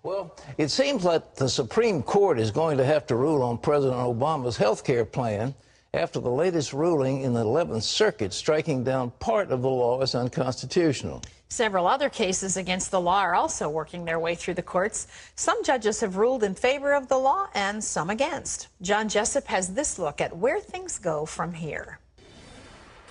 Well, it seems like the Supreme Court is going to have to rule on President Obama's health care plan after the latest ruling in the 11th Circuit striking down part of the law as unconstitutional. Several other cases against the law are also working their way through the courts. Some judges have ruled in favor of the law and some against. John Jessup has this look at where things go from here.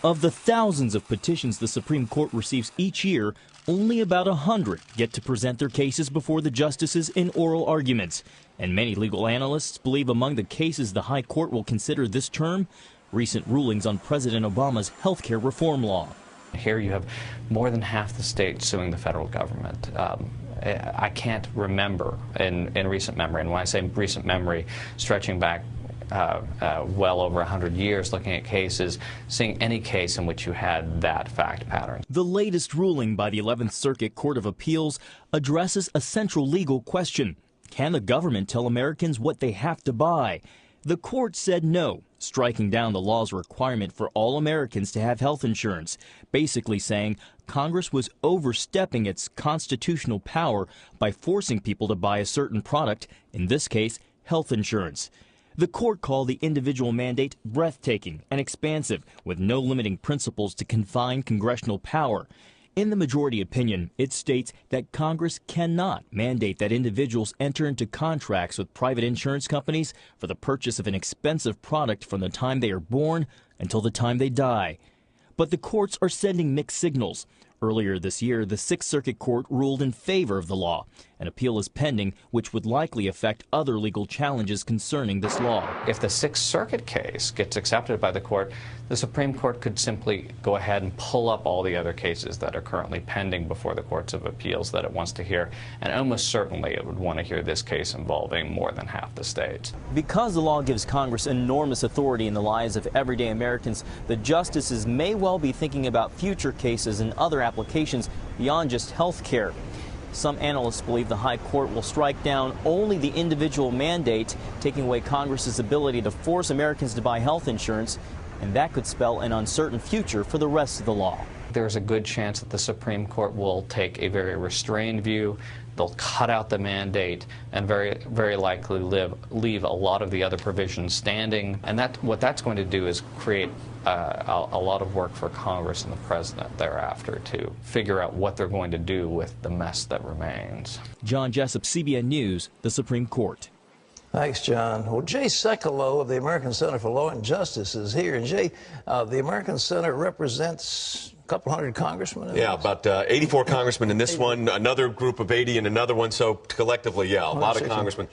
Of the thousands of petitions the Supreme Court receives each year, only about 100 get to present their cases before the justices in oral arguments. And many legal analysts believe among the cases the High Court will consider this term, recent rulings on President Obama's health care reform law. Here you have more than half the states suing the federal government. I can't remember in recent memory, and when I say recent memory, stretching back well over 100 years, looking at cases, seeing any case in which you had that fact pattern. The latest ruling by the 11th Circuit Court of Appeals addresses a central legal question. Can the government tell Americans what they have to buy? The court said no, striking down the law's requirement for all Americans to have health insurance, basically saying Congress was overstepping its constitutional power by forcing people to buy a certain product, in this case, health insurance. The court called the individual mandate breathtaking and expansive, with no limiting principles to confine congressional power. In the majority opinion, it states that Congress cannot mandate that individuals enter into contracts with private insurance companies for the purchase of an expensive product from the time they are born until the time they die. But the courts are sending mixed signals. Earlier this year, the Sixth Circuit Court ruled in favor of the law. An appeal is pending, which would likely affect other legal challenges concerning this law. If the Sixth Circuit case gets accepted by the court, the Supreme Court could simply go ahead and pull up all the other cases that are currently pending before the courts of appeals that it wants to hear, and almost certainly it would want to hear this case involving more than half the states. Because the law gives Congress enormous authority in the lives of everyday Americans, the justices may well be thinking about future cases and other applications beyond just health care. Some analysts believe the High Court will strike down only the individual mandate, taking away Congress's ability to force Americans to buy health insurance, and that could spell an uncertain future for the rest of the law. There's a good chance that the Supreme Court will take a very restrained view. They'll cut out the mandate and very likely leave a lot of the other provisions standing. And what that's going to do is create a lot of work for Congress and the President thereafter to figure out what they're going to do with the mess that remains. John Jessup, CBN News, the Supreme Court. Thanks, John. Well, Jay Sekulow of the American Center for Law and Justice is here. And Jay, the American Center represents a couple hundred congressmen? Yeah, about 84 congressmen in this one, another group of 80 in another one. So collectively, yeah, a lot of congressmen.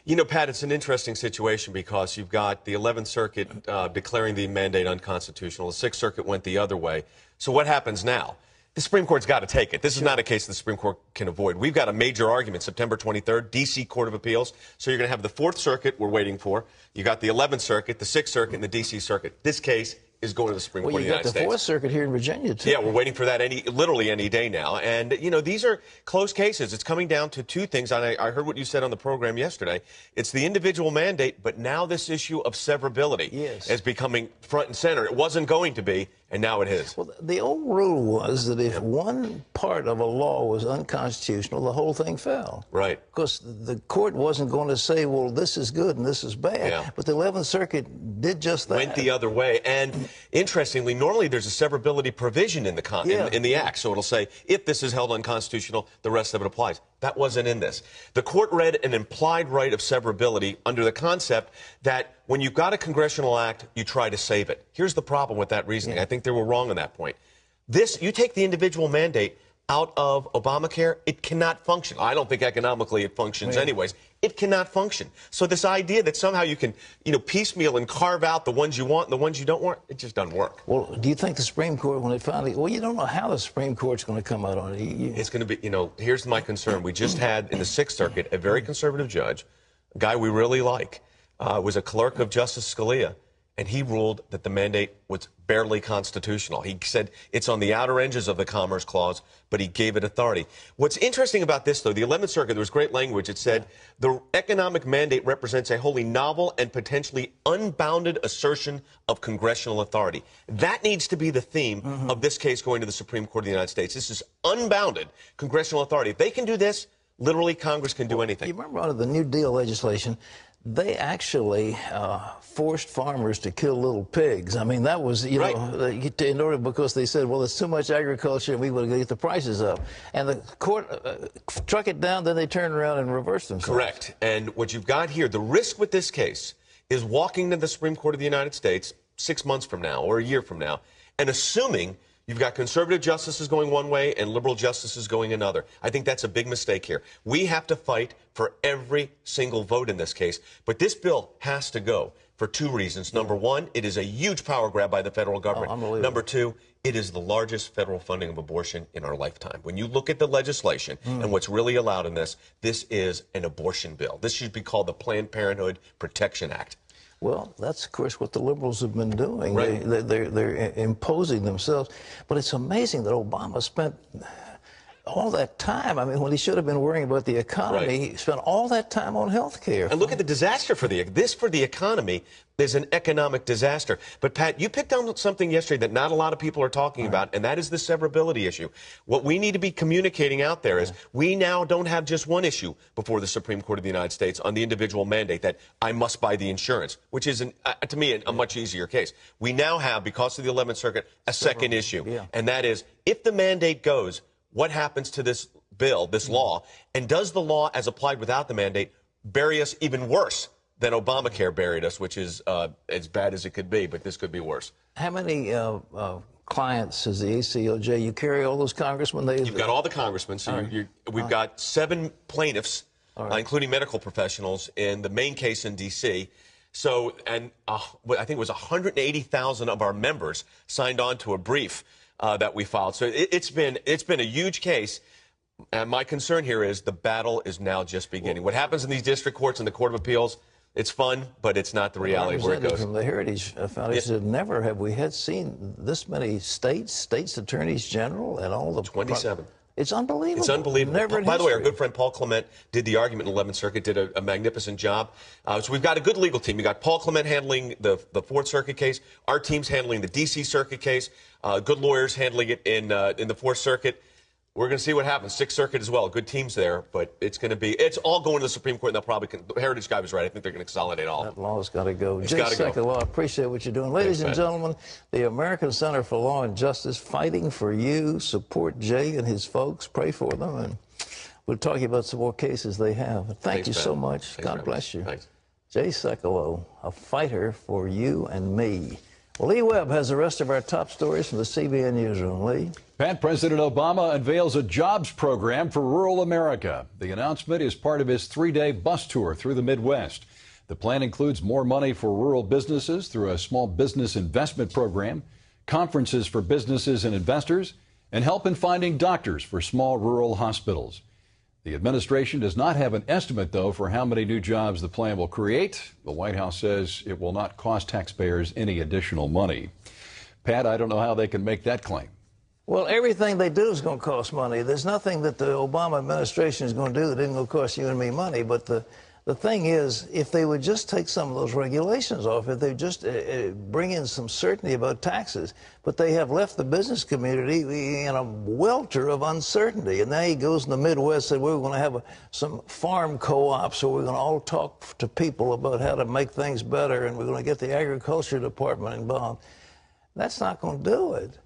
You know, Pat, it's an interesting situation because you've got the 11th Circuit declaring the mandate unconstitutional. The 6th Circuit went the other way. So what happens now? The Supreme Court's got to take it. This is not a case the Supreme Court can avoid. We've got a major argument, September 23rd, D.C. Court of Appeals. So you're going to have the 4th Circuit we're waiting for. You got the 11th Circuit, the 6th Circuit, and the D.C. Circuit. This case is going to the Supreme Court of the United States. Well, you got the 4th Circuit here in Virginia, too. Yeah, we're waiting for that literally any day now. And, you know, these are close cases. It's coming down to two things. And I heard what you said on the program yesterday. It's the individual mandate, but now this issue of severability is becoming front and center. It wasn't going to be, and now it is. Well, the old rule was that if one part of a law was unconstitutional, the whole thing fell. Right. Because the court wasn't going to say, well, this is good and this is bad. Yeah. But the 11th Circuit did just that. Went the other way. And interestingly, normally there's a severability provision in the Act. So it'll say, if this is held unconstitutional, the rest of it applies. That wasn't in this. The court read an implied right of severability under the concept that when you've got a congressional act, you try to save it. Here's the problem with that reasoning. I think they were wrong on that point. You take the individual mandate out of Obamacare, it cannot function. I don't think economically it functions anyways. It cannot function. So this idea that somehow you can, piecemeal and carve out the ones you want and the ones you don't want, it just doesn't work. Well, do you think the Supreme Court, when it finally, you don't know how the Supreme Court's going to come out on it. It's going to be, here's my concern. We just had in the 6th Circuit a very conservative judge, a guy we really like, was a clerk of Justice Scalia, and he ruled that the mandate was barely constitutional. He said it's on the outer edges of the Commerce Clause, but he gave it authority. What's interesting about this, though, the 11th Circuit, there was great language. It said the economic mandate represents a wholly novel and potentially unbounded assertion of congressional authority. That needs to be the theme of this case going to the Supreme Court of the United States. This is unbounded congressional authority. If they can do this, Literally, Congress can do anything. You remember under the New Deal legislation, they actually forced farmers to kill little pigs. I mean, that was, Right. in order, because they said, well, there's too much agriculture and we want to get the prices up. And the court struck it down, then they turned around and reversed themselves. Correct. And what you've got here, the risk with this case is walking to the Supreme Court of the United States 6 months from now or a year from now and assuming you've got conservative justices going one way and liberal justices going another. I think that's a big mistake here. We have to fight for every single vote in this case. But this bill has to go for two reasons. Number one, it is a huge power grab by the federal government. Unbelievable. Number two, it is the largest federal funding of abortion in our lifetime. When you look at the legislation and what's really allowed in this is an abortion bill. This should be called the Planned Parenthood Protection Act. Well, that's, of course, what the liberals have been doing. Right. They're imposing themselves. But it's amazing that Obama spent all that time. I mean, when he should have been worrying about the economy, Right. he spent all that time on health care. And look at the disaster for the economy is an economic disaster. But, Pat, you picked on something yesterday that not a lot of people are talking about, and that is the severability issue. What we need to be communicating out there is we now don't have just one issue before the Supreme Court of the United States on the individual mandate that I must buy the insurance, which is, to me, a much easier case. We now have, because of the 11th Circuit, a second issue, and that is if the mandate goes, what happens to this bill, this law, and does the law, as applied without the mandate, bury us even worse than Obamacare buried us, which is as bad as it could be, but this could be worse. How many clients has the ACLJ? You carry all those congressmen? You've got all the congressmen. So we've got 7 plaintiffs, including medical professionals, in the main case in D.C. So, and I think it was 180,000 of our members signed on to a brief that we filed. So it's been a huge case. And my concern here is the battle is now just beginning. What happens in these district courts and the Court of Appeals, it's fun, but it's not the reality of where it goes. From the Heritage Foundation said, never have we had seen this many states attorneys general, and all the 27. It's unbelievable. It's unbelievable. Never in By the way, our history. good friend Paul Clement did the argument in the 11th Circuit, did a magnificent job. So we've got a good legal team. We've got Paul Clement handling the 4th Circuit case. Our team's handling the D.C. Circuit case. Good lawyers handling it in the 4th Circuit. We're going to see what happens. 6th Circuit as well. Good teams there, but it's all going to the Supreme Court, and they'll probably, the Heritage guy was right. I think they're going to consolidate all. That law's got to go. It's Jay gotta go. Sekulow, I appreciate what you're doing. Ladies and gentlemen, the American Center for Law and Justice, fighting for you. Support Jay and his folks. Pray for them, and we'll talk about some more cases they have. Thank Thanks, you Pat. so much. Thanks God very bless much. you. Thanks. Jay Sekulow, a fighter for you and me. Well, Lee Webb has the rest of our top stories from the CBN Newsroom. Lee? Pat, President Obama unveils a jobs program for rural America. The announcement is part of his 3-day bus tour through the Midwest. The plan includes more money for rural businesses through a small business investment program, conferences for businesses and investors, and help in finding doctors for small rural hospitals. The administration does not have an estimate, though, for how many new jobs the plan will create. The White House says it will not cost taxpayers any additional money. Pat, I don't know how they can make that claim. Well, everything they do is going to cost money. There's nothing that the Obama administration is going to do that isn't going to cost you and me money. But the thing is, if they would just take some of those regulations off, if they just bring in some certainty about taxes, but they have left the business community in a welter of uncertainty. And now he goes in the Midwest and said, we're going to have some farm co-ops, or we're going to all talk to people about how to make things better, and we're going to get the agriculture department involved. That's not going to do it.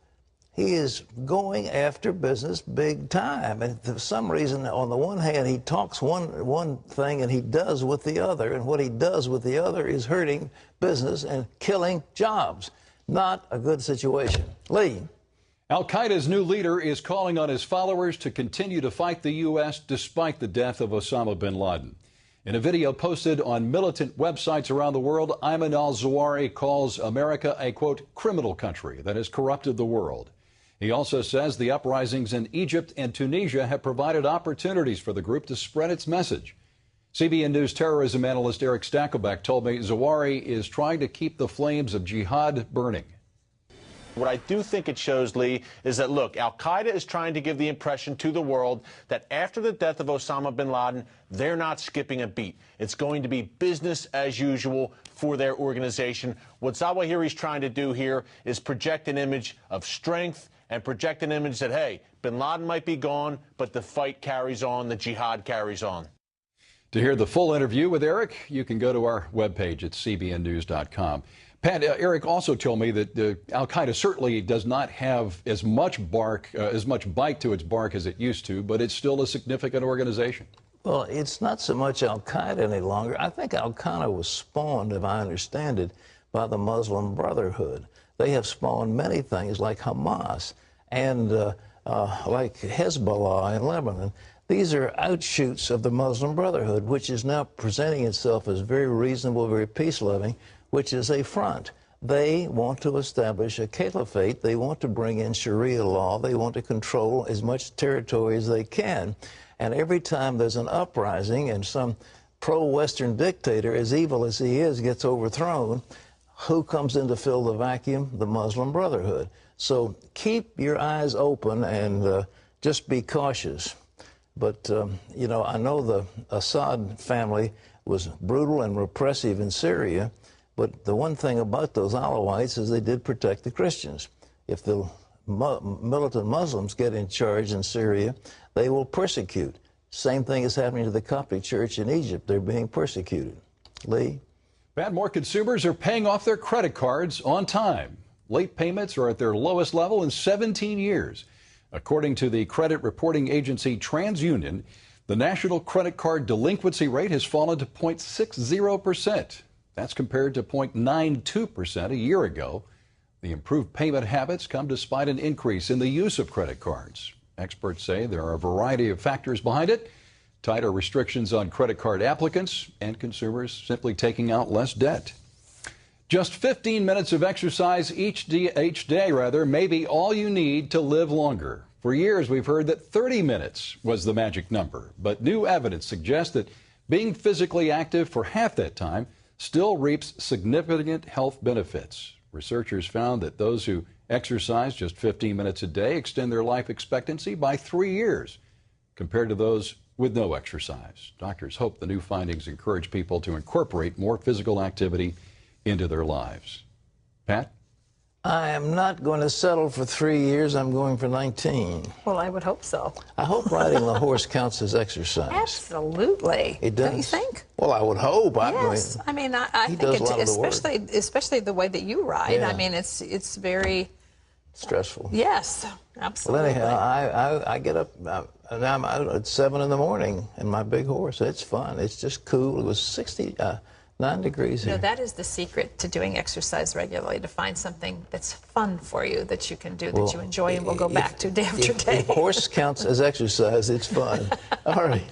He is going after business big time. And for some reason, on the one hand, he talks one thing and he does with the other. And what he does with the other is hurting business and killing jobs. Not a good situation. Lee. Al-Qaeda's new leader is calling on his followers to continue to fight the U.S. despite the death of Osama bin Laden. In a video posted on militant websites around the world, Ayman al-Zawahiri calls America a, quote, criminal country that has corrupted the world. He also says the uprisings in Egypt and Tunisia have provided opportunities for the group to spread its message. CBN News terrorism analyst Eric Stakelbeck told me Zawahiri is trying to keep the flames of jihad burning. What I do think it shows, Lee, is that, look, al-Qaeda is trying to give the impression to the world that after the death of Osama bin Laden, they're not skipping a beat. It's going to be business as usual for their organization. What Zawahiri's trying to do here is project an image of strength and project an image that, hey, bin Laden might be gone, but the fight carries on, the jihad carries on. To hear the full interview with Eric, you can go to our webpage at cbnnews.com. Pat, Eric also told me that al-Qaeda certainly does not have as much bite to its bark as it used to, but it's still a significant organization. Well, it's not so much al-Qaeda any longer. I think al-Qaeda was spawned, if I understand it, by the Muslim Brotherhood. They have spawned many things like Hamas and like Hezbollah in Lebanon. These are outshoots of the Muslim Brotherhood, which is now presenting itself as very reasonable, very peace-loving, which is a front. They want to establish a caliphate. They want to bring in Sharia law. They want to control as much territory as they can. And every time there's an uprising and some pro-Western dictator, as evil as he is, gets overthrown, who comes in to fill the vacuum? The Muslim Brotherhood. So keep your eyes open and just be cautious. But, you know, I know the Assad family was brutal and repressive in Syria, but the one thing about those Alawites is they did protect the Christians. If the militant Muslims get in charge in Syria, they will persecute. Same thing is happening to the Coptic Church in Egypt. They're being persecuted. Lee? Pat, more consumers are paying off their credit cards on time. Late payments are at their lowest level in 17 years. According to the credit reporting agency TransUnion, the national credit card delinquency rate has fallen to 0.60%. That's compared to 0.92% a year ago. The improved payment habits come despite an increase in the use of credit cards. Experts say there are a variety of factors behind it: tighter restrictions on credit card applicants and consumers simply taking out less debt. Just 15 minutes of exercise each day may be all you need to live longer. For years, we've heard that 30 minutes was the magic number, but new evidence suggests that being physically active for half that time still reaps significant health benefits. Researchers found that those who exercise just 15 minutes a day extend their life expectancy by 3 years compared to those with no exercise. Doctors hope the new findings encourage people to incorporate more physical activity into their lives. Pat? I am not going to settle for 3 years. I'm going for 19. Well, I would hope so. I hope riding the horse counts as exercise. Absolutely. It does. Don't you think? Well, I would hope. Yes. I mean, I think does a lot of the work. especially the way that you ride. Yeah. I mean, it's very stressful. Yes, absolutely. Well, anyhow, I get up, and I'm out at 7 in the morning in my big horse. It's fun. It's just cool. It was 69 degrees here. No, that is the secret to doing exercise regularly, to find something that's fun for you, that you can do, that you enjoy, and will go back to day after day. If horse counts as exercise, it's fun. All right.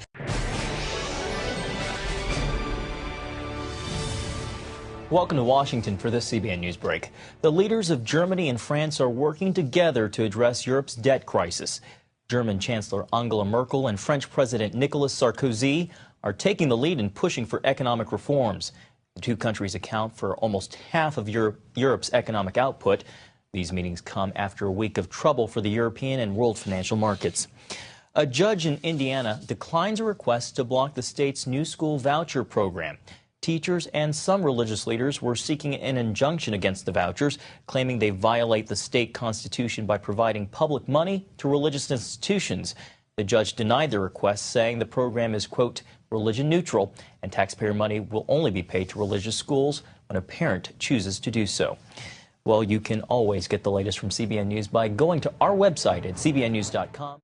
Welcome to Washington for this CBN News break. The leaders of Germany and France are working together to address Europe's debt crisis. German Chancellor Angela Merkel and French President Nicolas Sarkozy are taking the lead in pushing for economic reforms. The two countries account for almost half of Europe's economic output. These meetings come after a week of trouble for the European and world financial markets. A judge in Indiana declines a request to block the state's new school voucher program. Teachers and some religious leaders were seeking an injunction against the vouchers, claiming they violate the state constitution by providing public money to religious institutions. The judge denied the request, saying the program is, quote, religion neutral, and taxpayer money will only be paid to religious schools when a parent chooses to do so. Well, you can always get the latest from CBN News by going to our website at cbnnews.com.